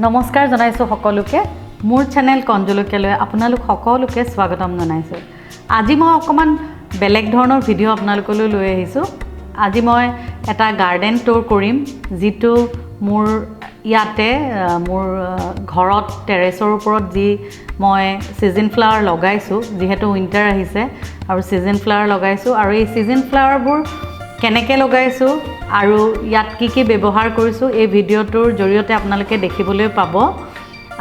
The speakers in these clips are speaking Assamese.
নমস্কাৰ জনাইছো সকলোকে মোৰ চেনেল কঞ্জলকলৈ আপোনালোক সকলোকে স্বাগতম জনাইছো আজি মই অকমান বেলেগ ধৰণৰ ভিডিও আপোনালোকলৈ লৈ আহিছো আজি মই এটা গাৰ্ডেন টুৰ কৰিম যেটো মোৰ ইয়াতে মোৰ ঘৰত টেৰেছৰ ওপৰত যি মই সিজন ফ্লাৱাৰ লগাইছো যেহেতু উইন্টাৰ আহিছে আৰু সিজন ফ্লাৱাৰ লগাইছো আৰু এই সিজন ফ্লাৱাৰবোৰ কেনেকৈ লগাইছো আৰু ইয়াত কি ব্যৱহাৰ কৰিছো এই ভিডিওটোৰ জৰিয়তে আপোনালোকে দেখিবলৈ পাব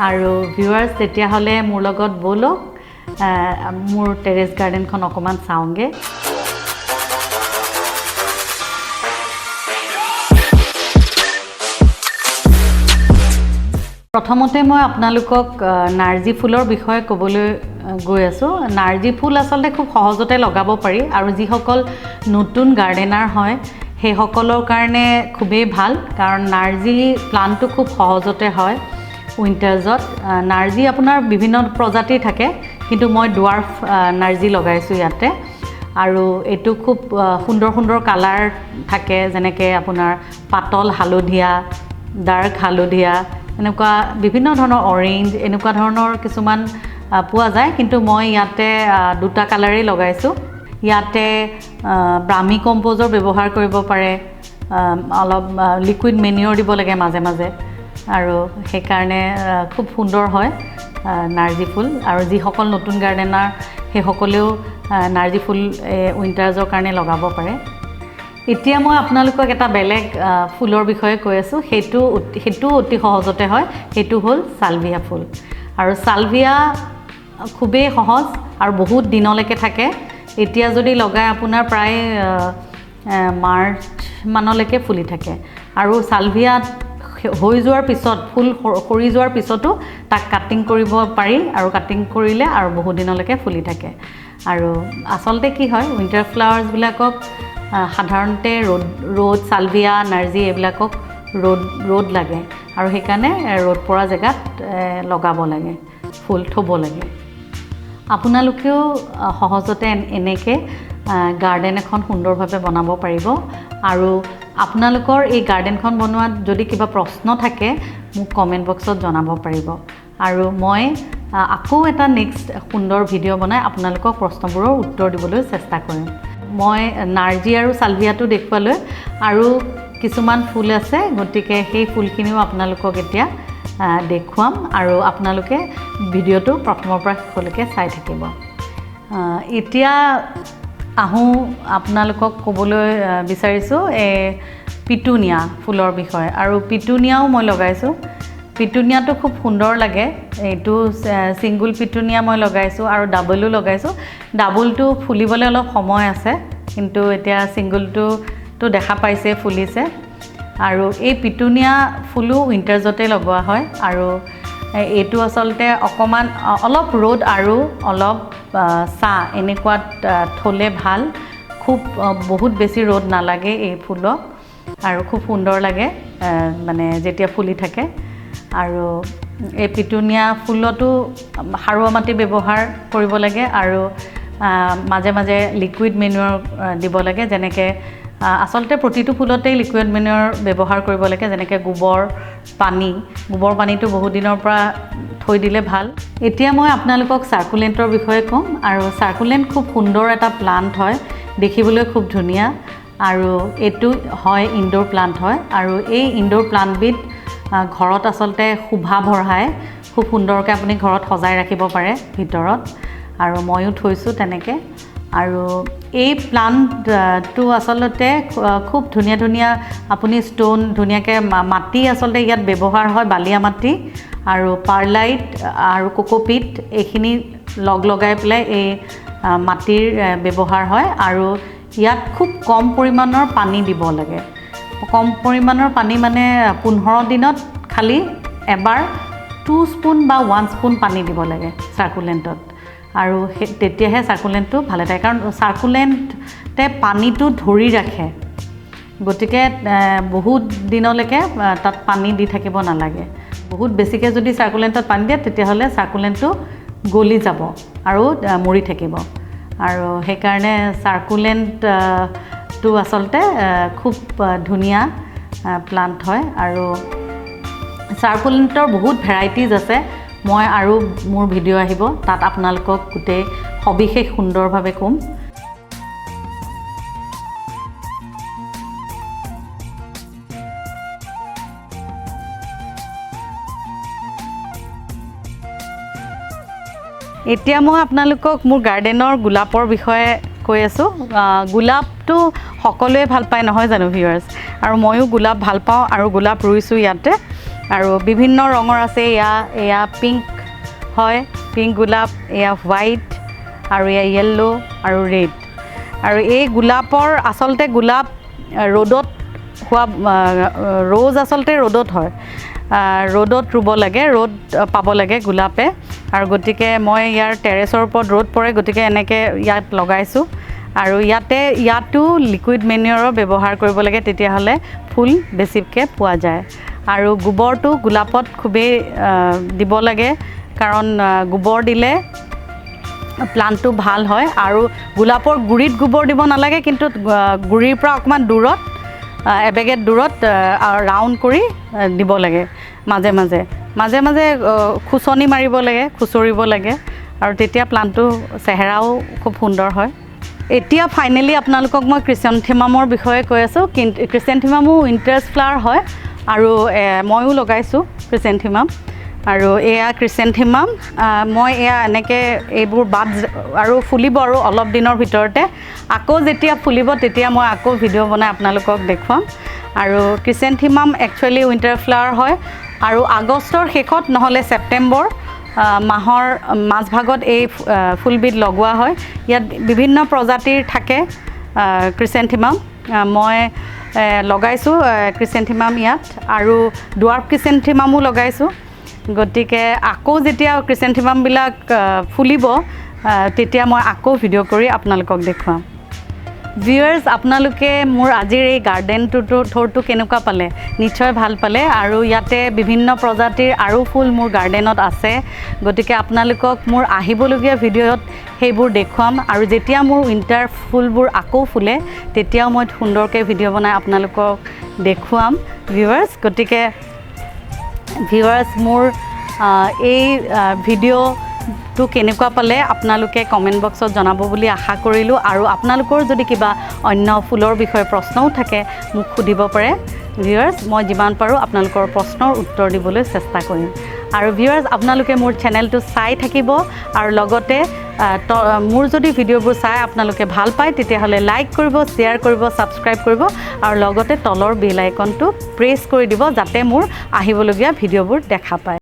আৰু ভিউয়াৰ্স তেতিয়া হলে মোৰ লগত বলক মোৰ টেৰেছ গাৰ্ডেনখন অকমান চাওঁগে প্ৰথমতে মই আপোনালোকক নাৰ্জি ফুলৰ বিষয়ে ক'বলৈ গৈ আছো নাৰ্জি ফুল আসলে খুব সহজতে লগাব পাৰি আৰু যি সকল নতুন গাৰ্ডেনাৰ হয় সেই সকলৰ কাৰণে খুবেই ভাল কাৰণ নাৰ্জি প্লান্টটো খুব সহজতে হয় উইন্টাৰছত নাৰ্জি আপোনাৰ বিভিন্ন প্ৰজাতিৰ থাকে কিন্তু মই ডৱাৰ্ফ নাৰ্জি লগাইছো ইয়াতে আৰু এটো খুব সুন্দৰ কালাৰ থাকে যেনেকৈ আপোনাৰ পাতল হালধীয়া ডাৰ্ক হালধীয়া এনেকুৱা বিভিন্ন ধৰণৰ অৰেঞ্জ এনেকুৱা ধৰণৰ কিছুমান পোৱা যায় কিন্তু মই ইয়াতে দুটা কালাৰেই লগাইছো ইয়াতে ব্ৰামি কম্পোজৰ ব্যৱহাৰ কৰিব পাৰে অলপ লিকুইড মেনিউৰ দিব লাগে মাজে মাজে আৰু সেই কাৰণে খুব সুন্দৰ হয় নাৰ্জি ফুল আৰু যি সকল নতুন গাৰ্ডেনাৰ সেই সকলেও নাৰ্জি ফুল উইন্টাৰজৰ কাৰণে লগাব পাৰে এতিয়া মই আপোনালোকক এটা বেলেগ ফুলৰ বিষয়ে কৈ আছো হেতু অতি সহজতে হয় হেতু হল সালভিয়া ফুল আৰু সালভিয়া খুবেই সহজ আৰু বহুত দিনলৈকে থাকে এতিয়া যদি লগাই আপোনাৰ প্ৰায় মাৰ্চ মানলৈকে ফুলি থাকে আৰু সালভিয়া হৈ যোৱাৰ পিছত ফুল খৰি যোৱাৰ পিছতো তাক কাটিং কৰিব পাৰি আৰু কাটিং কৰিলে আৰু বহুত দিনলৈকে ফুলি থাকে আৰু আসলতে কি হয় উইন্টাৰ ফ্লাৱাৰ্স বিলাকক সাধাৰণতে ৰ'দ সালভিয়া নাৰ্জি এবিলাকক ৰ'দ লাগে আৰু সেই কাৰণে ৰ'দ পৰা জেগাত লগাব লাগে ফুল থব লাগে আপোনালোকেও সহজতে এনেকে গাৰ্ডেন এখন সুন্দৰভাৱে বনাব পাৰিব আৰু আপোনালোকৰ এই গাৰ্ডেনখন বনোৱাত যদি কিবা প্ৰশ্ন থাকে মোক কমেন্ট বক্সত জনাব পাৰিব আৰু মই আকৌ এটা নেক্সট সুন্দৰ ভিডিও বনাই আপোনালোকক প্ৰশ্নবোৰৰ উত্তৰ দিবলৈ চেষ্টা কৰিম মই নাৰ্জি আৰু সালভিয়াটো দেখুৱালৈ আৰু কিছুমান ফুল আছে গতিকে সেই ফুলখিনিও আপোনালোকক এতিয়া দেখুৱাম আৰু আপোনালোকে ভিডিওটো প্ৰথমৰ পৰা শেষলৈকে চাই থাকিব এতিয়া আহো আপোনালোকক ক'বলৈ বিচাৰিছো পিটুনিয়া ফুলৰ বিষয়ে আৰু পিটুনিয়াও মই লগাইছো পিটুনিয়াটো খুব সুন্দৰ লাগে এইটো সিঙ্গল পিটুনিয়া মই লগাইছো আৰু ডাবলও লগাইছো ডাবলটো ফুলিবলৈ অলপ সময় আছে কিন্তু এতিয়া সিঙ্গলটো তো দেখা পাইছে ফুলিছে আৰু এই পিটুনিয়া ফুলো উইন্টাৰজতে লগোৱা হয় আৰু এইটো আসলতে অকমান অলপ ৰ'দ আৰু অলপ সা এনেকুৱাত থলে ভাল খুব বহুত বেছি ৰ'দ নালাগে এই ফুলক আৰু খুব সুন্দৰ লাগে মানে যেতিয়া ফুলি থাকে আৰু এই পিটুনিয়া ফুলটো হাৰুৱা মাটি ব্যৱহাৰ কৰিব লাগে আৰু মাজে মাজে লিকুইড মেনিউৰ দিব লাগে যেনেকৈ আসলতে প্ৰতিটো ফুলতে লিকুইড মেনিউৰ ব্যৱহাৰ কৰিব লাগে যেনেকৈ গোবৰ পানীটো বহুত দিনৰ পৰা থৈ দিলে ভাল এতিয়া মই আপোনালোকক সাৰ্কুলেন্টৰ বিষয়ে ক'ম আৰু সাৰ্কুলেন্ট খুব সুন্দৰ এটা প্লান্ট হয় দেখিবলৈ খুব ধুনীয়া আৰু এটো হয় ইনডোৰ প্লান্ট হয় আৰু এই ইনডোৰ প্লান্টবিধ ঘৰত আসলতে শোভা বঢ়ায় খুব সুন্দৰকৈ আপুনি ঘৰত সজাই ৰাখিব পাৰে ভিতৰত আৰু ময়ো থৈছো তেনেকৈ আৰু এই প্লান্টটো আসলতে খুব ধুনীয়া আপুনি ষ্টোন ধুনীয়াকৈ মাটি আসলতে ইয়াত ব্যৱহাৰ হয় বালিয়া মাটি আৰু পাৰ্লাইট আৰু কোকোপিট এইখিনি লগাই পেলাই এই মাটিৰ ব্যৱহাৰ হয় আৰু ইয়াত খুব কম পৰিমাণৰ পানী দিব লাগে কম পৰিমাণৰ পানী মানে 15 দিনত খালি এবাৰ 2 স্পুন বা 1 স্পুন পানী দিব লাগে সাৰ্কুলেন্টত আৰু তেতিয়াহে সাৰ্কুলেন্টটো ভালে থাকে কাৰণ সাৰ্কুলেন্টে পানীটো ধৰি ৰাখে গতিকে বহুত দিনলৈকে তাত পানী দি থাকিব নালাগে বহুত বেছিকৈ যদি সাৰ্কুলেন্টত পানী দিয়ে তেতিয়াহলে সাৰ্কুলেন্টটো গলি যাব আৰু মৰি থাকিব আৰু সেই কাৰণে সাৰ্কুলেন্টটো আসলতে খুব ধুনীয়া প্লান্ট হয় আৰু সাকুলেণ্টৰ বহুত ভেৰাইটিজ আছে মই আৰু মোৰ ভিডিঅ' আহিব তাত আপোনালোকক গোটেই সবিশেষ সুন্দৰভাৱে ক'ম এতিয়া মই আপোনালোকক মোৰ গাৰ্ডেনৰ গোলাপৰ বিষয়ে কৈ আছো গোলাপটো সকলোৱে ভাল পায় নহয় জানো ভিউৱাৰ্ছ আৰু ময়ো গোলাপ ভাল পাওঁ আৰু গোলাপ ৰুইছো ইয়াতে আৰু বিভিন্ন ৰঙৰ আছে এয়া পিংক হয় পিংক গোলাপ এয়া হোৱাইট আৰু এয়া য়েল্লো আৰু ৰেড আৰু এই গোলাপৰ আচলতে গোলাপ ৰ'দত হোৱা ৰ'জ আচলতে ৰ'দত হয় ৰ'দত ৰুব লাগে ৰ'দ পাব লাগে গোলাপে আৰু গতিকে মই ইয়াৰ টেৰেছৰ ওপৰত ৰ'দ পৰে গতিকে এনেকৈ ইয়াত লগাইছোঁ আৰু ইয়াতো লিকুইড মেনিয়ৰৰ ব্যৱহাৰ কৰিব লাগে তেতিয়াহ'লে ফুল বেছিকৈ পোৱা যায় আৰু গোবৰটো গোলাপত খুবেই দিব লাগে কাৰণ গোবৰ দিলে প্লান্টটো ভাল হয় আৰু গোলাপৰ গুৰিত গোবৰ দিব নালাগে কিন্তু গুৰিৰ পৰা অকণমান দূৰত এবেগেট দূৰত ৰাউণ্ড কৰি দিব লাগে মাজে মাজে খুচনি মাৰিব লাগে খুচৰিব লাগে আৰু তেতিয়া প্লান্টটো চেহেৰাও খুব সুন্দৰ হয় এতিয়া ফাইনেলি আপোনালোকক মই ক্ৰিচেন্থেমামৰ বিষয়ে কৈ আছোঁ ক্ৰিচেন্থেমামো উইণ্টাৰ্ছ ফ্লাৱাৰ হয় আৰু ময়ো লগাইছোঁ ক্ৰিচেন্থেমাম আৰু এয়া ক্ৰিচেন্থেমাম মই এয়া এনেকৈ এইবোৰ বাদ আৰু ফুলিব আৰু অলপ দিনৰ ভিতৰতে আকৌ যেতিয়া ফুলিব তেতিয়া মই আকৌ ভিডিঅ' বনাই আপোনালোকক দেখুৱাম আৰু ক্ৰিচেন্থেমাম একচুৱেলি উইণ্টাৰ ফ্লাৱাৰ হয় আৰু আগষ্টৰ শেষত নহ'লে ছেপ্টেম্বৰ মাহৰ মাজভাগত এই ফুলবিধ লগোৱা হয় ইয়াত বিভিন্ন প্ৰজাতিৰ থাকে ক্ৰিচেন্থেমাম মই লগাইছোঁ ক্ৰিচেন্থেমাম ইয়াত আৰু ডুৱাৰ্ফ ক্ৰিচেন্থেমামো লগাইছোঁ গতিকে আকৌ যেতিয়া ক্ৰিচেন্থেমামবিলাক ফুলিব তেতিয়া মই আকৌ ভিডিঅ' কৰি আপোনালোকক দেখুৱাম ভিউৱাৰ্ছ আপোনালোকে মোৰ আজিৰ এই গাৰ্ডেনটোৰ কেনেকুৱা পালে নিশ্চয় ভাল পালে আৰু ইয়াতে বিভিন্ন প্ৰজাতিৰ আৰু ফুল মোৰ গাৰ্ডেনত আছে গতিকে আপোনালোকক মোৰ আহিবলগীয়া ভিডিঅ'ত সেইবোৰ দেখুৱাম আৰু যেতিয়া মোৰ উইণ্টাৰ ফুলবোৰ আকৌ ফুলে তেতিয়াও মই সুন্দৰকৈ ভিডিঅ' বনাই আপোনালোকক দেখুৱাম ভিউৱাৰ্ছ গতিকে ভিউৱাৰ্ছ মোৰ এই ভিডিঅ'টো কেনেকুৱা পালে আপোনালোকে কমেণ্ট বক্সত জনাব বুলি আশা কৰিলোঁ আৰু আপোনালোকৰ যদি কিবা অন্য ফুলৰ বিষয়ে প্ৰশ্নও থাকে মোক সুধিব পাৰে ভিউৱাৰ্ছ মই যিমান পাৰোঁ আপোনালোকৰ প্ৰশ্নৰ উত্তৰ দিবলৈ চেষ্টা কৰিম আৰু ভিউৱাৰ্ছ আপোনালোকে মোৰ চেনেলটো চাই থাকিব আৰু লগতে মোৰ যদি ভিডিঅ'বোৰ চাই আপোনালোকে ভাল পায় তেতিয়াহ'লে লাইক কৰিব শ্বেয়াৰ কৰিব ছাবস্ক্ৰাইব কৰিব আৰু লগতে তলৰ বেল আইকনটো প্ৰেছ কৰি দিব যাতে মোৰ আহিবলগীয়া ভিডিঅ'বোৰ দেখা পায়